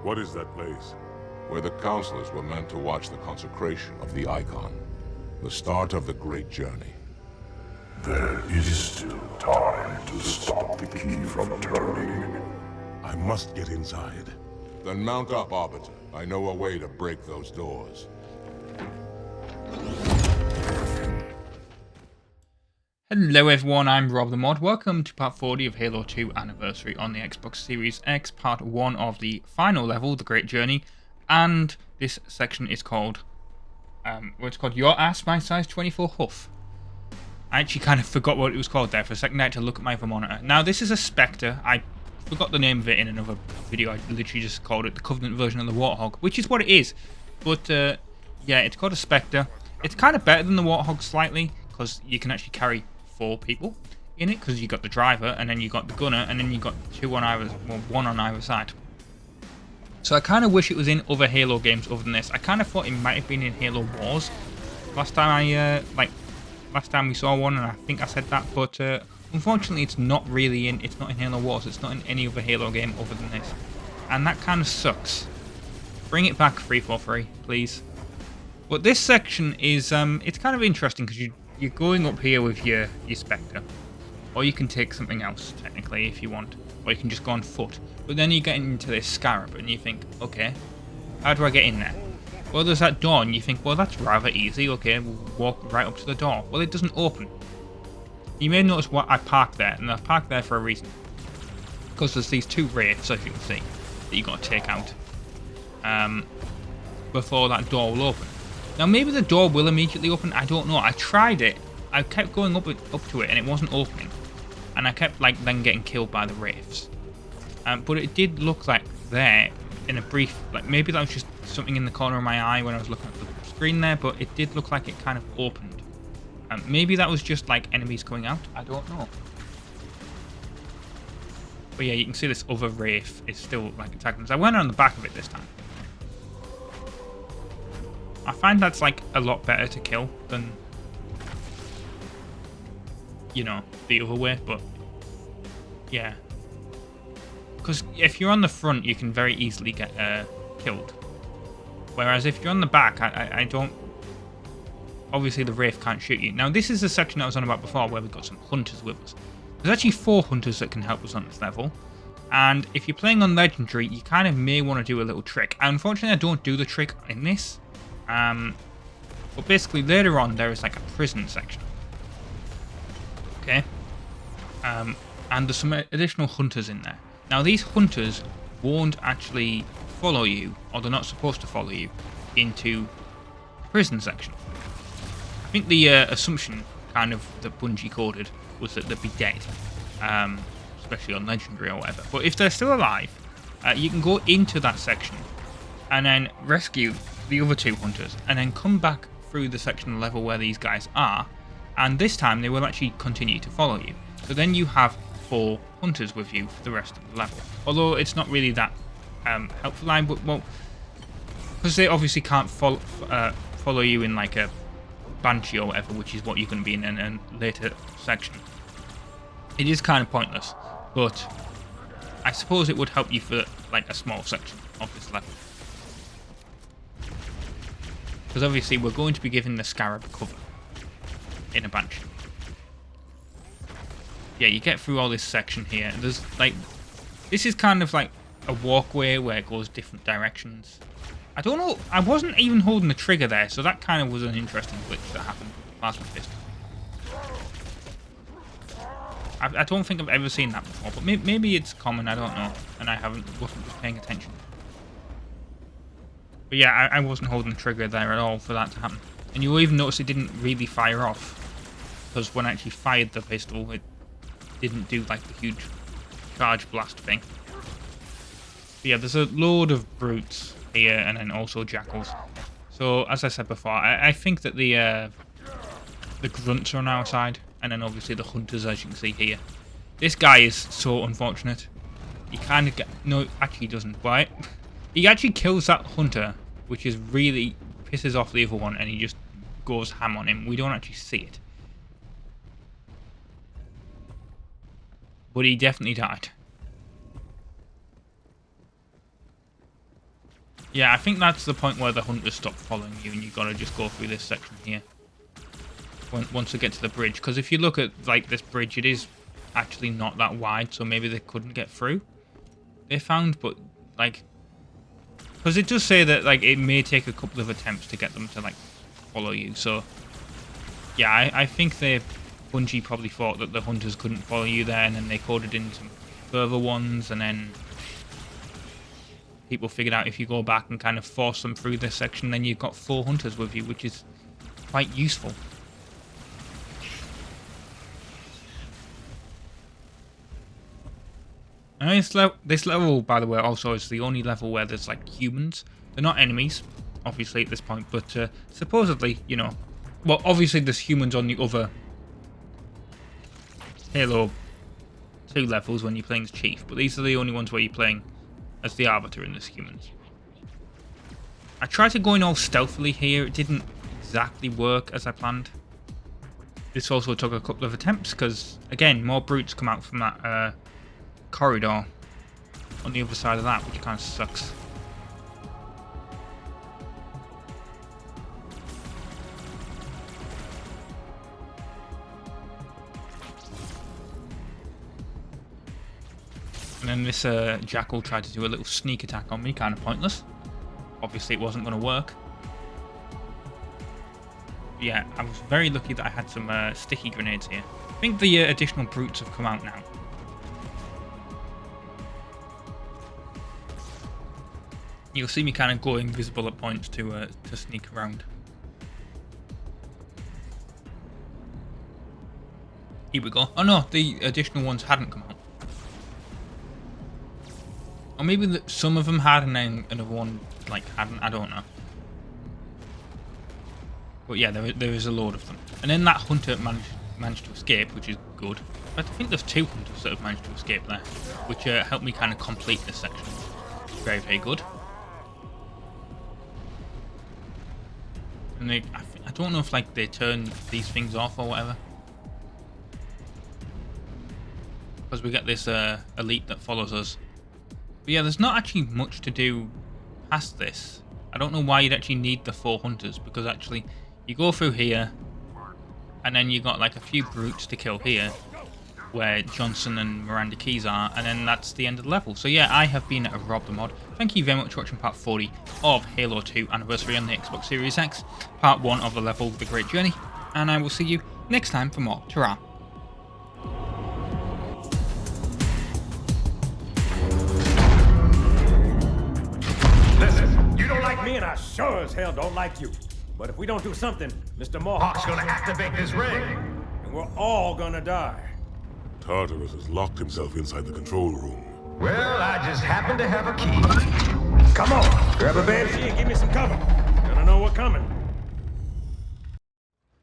What is that place? Where the counselors were meant to watch the consecration of the icon. The start of the great journey. There is still time to stop the key from turning. I must get inside. Then mount up, Arbiter. I know a way to break those doors. Hello everyone, I'm RobtheMod. Welcome to part 40 of Halo 2 Anniversary on the Xbox Series X, part 1 of the final level, The Great Journey. And this section is called, Your Ass, My SIZE-24 HOOF. I actually kind of forgot what it was called there for a second. I had to look at my monitor. Now this is a Spectre. I forgot the name of it in another video. I literally just called it the Covenant version of the Warthog, which is what it is. But yeah, it's called a Spectre. It's kind of better than the Warthog slightly, because you can actually carry 4 people in it, because you got the driver, and then you got the gunner, and then you got 2 on either, well, 1 on either side. So I kind of wish it was in other Halo games other than this. I kind of thought it might have been in Halo Wars last time last time we saw one, and I think I said that, but unfortunately it's not really in. It's not in Halo Wars. It's not in any other Halo game other than this, and that kind of sucks. Bring it back, 343, please. But this section is it's kind of interesting because you're going up here with your Spectre, or you can take something else technically if you want, or you can just go on foot. But then you get into this Scarab and you think, okay, how do I get in there? Well, there's that door and you think, well, that's rather easy. Okay, we'll walk right up to the door. Well, it doesn't open. You may notice what I parked there, and I parked there for a reason, because there's these 2 wraiths, as you can see, that you got to take out before that door will open. Now maybe the door will immediately open, I don't know. I tried it, I kept going up to it and it wasn't opening. And I kept then getting killed by the wraiths. But it did look like there, in a brief, maybe that was just something in the corner of my eye when I was looking at the screen there, but it did look like it kind of opened. Maybe that was just enemies coming out, I don't know. But yeah, you can see this other wraith is still attacking us. I went on the back of it this time. I find that's a lot better to kill than, you know, the other way, but yeah. Because if you're on the front, you can very easily get killed. Whereas if you're on the back, I don't... Obviously the Wraith can't shoot you. Now this is the section I was on about before where we've got some hunters with us. There's actually 4 hunters that can help us on this level. And if you're playing on Legendary, you kind of may want to do a little trick. Unfortunately, I don't do the trick in this. But basically later on there is a prison section. Okay. And there's some additional hunters in there. Now these hunters won't actually follow you, or they're not supposed to follow you, into the prison section. I think the assumption kind of that Bungie coded was that they'd be dead, especially on Legendary or whatever. But if they're still alive, you can go into that section and then rescue the other 2 hunters, and then come back through the section level where these guys are, and this time they will actually continue to follow you. So then you have 4 hunters with you for the rest of the level. Although it's not really that helpful line, but well, because they obviously can't follow you in a Banshee or whatever, which is what you're going to be in a later section. It is kind of pointless, but I suppose it would help you for a small section of this level. Because obviously we're going to be giving the Scarab cover in a Banshee. Yeah, you get through all this section here. There's this is kind of a walkway where it goes different directions. I don't know, I wasn't even holding the trigger there, so that kind of was an interesting glitch that happened with the Plasma Fist. I don't think I've ever seen that before, but maybe it's common, I don't know, and I wasn't just paying attention. But yeah, I wasn't holding the trigger there at all for that to happen. And you'll even notice it didn't really fire off, because when I actually fired the pistol, it didn't do the huge charge blast thing. But yeah, there's a load of brutes here, and then also jackals. So as I said before, I think that the grunts are on our side, and then obviously the hunters, as you can see here. This guy is so unfortunate. He kind of no, actually he doesn't. But he actually kills that hunter, which is really pisses off the other one, and he just goes ham on him. We don't actually see it, but he definitely died. Yeah, I think that's the point where the hunters stop following you and you got to just go through this section here. Once we get to the bridge. Because if you look at, like, this bridge, it is actually not that wide, so maybe they couldn't get through. They found, but, like... Because it does say that, like, it may take a couple of attempts to get them to, like, follow you, so... Yeah, I think Bungie probably thought that the hunters couldn't follow you there, and then they coded in some further ones, and then... People figured out if you go back and kind of force them through this section, then you've got 4 hunters with you, which is quite useful. And this level, by the way, also is the only level where there's, like, humans. They're not enemies, obviously, at this point, but supposedly, you know... Well, obviously there's humans on the other Halo 2 levels when you're playing as Chief, but these are the only ones where you're playing as the Arbiter and as humans. I tried to go in all stealthily here. It didn't exactly work as I planned. This also took a couple of attempts because, again, more brutes come out from that corridor on the other side of that, which kind of sucks. And then this jackal tried to do a little sneak attack on me, kind of pointless. Obviously it wasn't going to work. But yeah, I was very lucky that I had some sticky grenades here. I think the additional brutes have come out now. You'll see me kind of go invisible at points to sneak around. Here we go. Oh no, the additional ones hadn't come out. Or maybe some of them had and then another one like hadn't, I don't know. But yeah, there is a load of them. And then that hunter managed to escape, which is good. I think there's 2 hunters that have managed to escape there, which helped me kind of complete this section. Very, very good. And I don't know if like they turn these things off or whatever. Because we get this elite that follows us. But yeah, there's not actually much to do past this. I don't know why you'd actually need the 4 hunters, because actually you go through here and then you got like a few brutes to kill here where Johnson and Miranda Keys are, and then that's the end of the level. So yeah, I have been RobtheMod. Thank you very much for watching part 40 of Halo 2 Anniversary on the Xbox Series X, part 1 of the level The Great Journey, and I will see you next time for more. Ta-ra! Listen, you don't like me and I sure as hell don't like you. But if we don't do something, Mr. Mohawk's gonna activate this ring. And we're all gonna die. Tartarus has locked himself inside the control room. Well, I just happen to have a key. Come on, grab a banshee and give me some cover. Gonna know what's coming.